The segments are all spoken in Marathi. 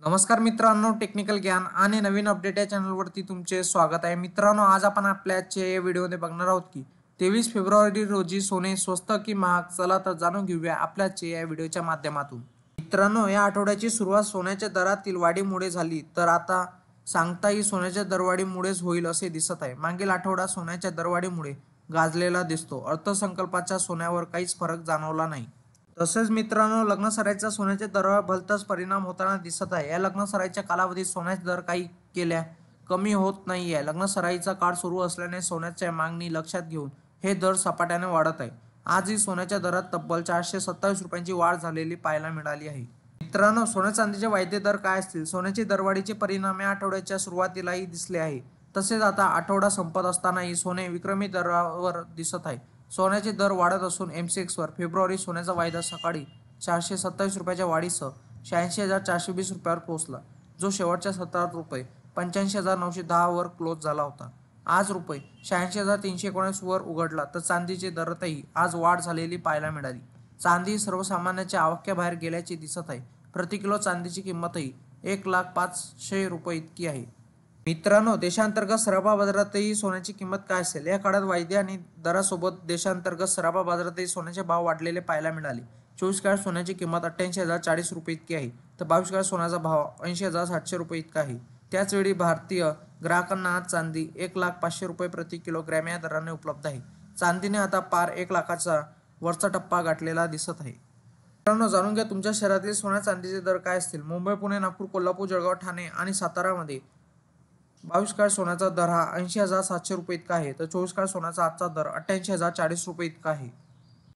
नमस्कार मित्रांनो, टेक्निकल ज्ञान आणि नवीन अपडेट या चॅनलवरती तुमचे स्वागत आहे. मित्रांनो, आज आपण आपल्याच्या या व्हिडिओमध्ये बघणार आहोत की 23 फेब्रुवारी रोजी सोने स्वस्त की महाग, चला तर जाणून घेऊया आपल्याच्या या व्हिडिओच्या माध्यमातून. मित्रांनो, या आठवड्याची सुरुवात सोन्याच्या दरातील वाढीमुळे झाली, तर आता सांगताही सोन्याच्या दरवाढीमुळेच होईल असे दिसत आहे. मागील आठवडा सोन्याच्या दरवाढीमुळे गाजलेला दिसतो. अर्थसंकल्पाच्या सोन्यावर काहीच फरक जाणवला नाही. तसेच मित्रांनो, लग्नसराईचा सोन्याच्या दरावर भलताच परिणाम होताना दिसत आहे. या लग्नसराईच्या कालावधीत सोन्याचे दर काही केल्या कमी होत नाही आहे. लग्नसराईचा काळ सुरू असल्याने सोन्याच्या मागणी लक्षात घेऊन हे दर झपाट्याने वाढत आहे. आजही सोन्याच्या दरात तब्बल 427 रुपयांची वाढ झालेली पाहायला मिळाली आहे. मित्रांनो, सोन्या चांदीचे वायदे दर काय असतील? सोन्याची दरवाढीचे परिणाम या आठवड्याच्या सुरुवातीलाही दिसले आहे. तसेच आता आठवडा संपत असतानाही सोने विक्रमी दरावर दिसत आहे. सोन्याचे दर वाढत असून MCXवर फेब्रुवारी सोन्याचा वायदा सकाळी 427 रुपयाच्या वाढीसह 86,420 रुपयावर पोहोचला, जो शेवटच्या सत्रात रुपये 85,910 वर क्लोज झाला होता. आज रुपये 86,319 वर उघडला. तर चांदीचे दरातही आज वाढ झालेली पाहायला मिळाली. चांदी सर्वसामान्यांच्या आवाक्याबाहेर गेल्याचे दिसत आहे. प्रति किलो चांदीची किंमतही 1,05,000 रुपये इतकी आहे. मित्रांनो, देशांतर्गत सराफा बाजारातही सोन्याची किंमत काय असेल? या काळात वायदे आणि दरासोबत देशांतर्गत सराफा बाजारातही सोन्याचे भाव वाढलेले पाहायला मिळाले. 24 कॅरेट सोन्याची किंमत 88,040 रुपये इतकी आहे, तर 22 कॅरेट सोन्याचा भाव 80,700 रुपये इतका आहे. त्याचवेळी भारतीय ग्राहकांना आज चांदी 1,05,000 रुपये प्रति किलोग्रॅम या दराने उपलब्ध आहे. चांदीने आता पार 1 लाखाचा वरचा टप्पा गाठलेला दिसत आहे. मित्रांनो, जाणून घ्या तुमच्या शहरातील सोन्या चांदीचे दर काय असतील. मुंबई, पुणे, नागपूर, कोल्हापूर, जळगाव, ठाणे आणि सातारामध्ये 22 कॅरेट सोन्याचा दर हा 80,700 रुपये इतका आहे, तर 24 कॅरेट सोन्याचा आजचा दर 88,040 रुपये इतका आहे.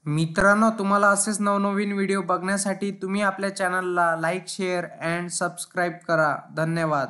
मित्रांनो, तुम्हाला असेच नवनवीन व्हिडिओ बघण्यासाठी तुम्ही आपल्या चॅनलला लाईक, शेअर अँड सबस्क्राईब करा. धन्यवाद.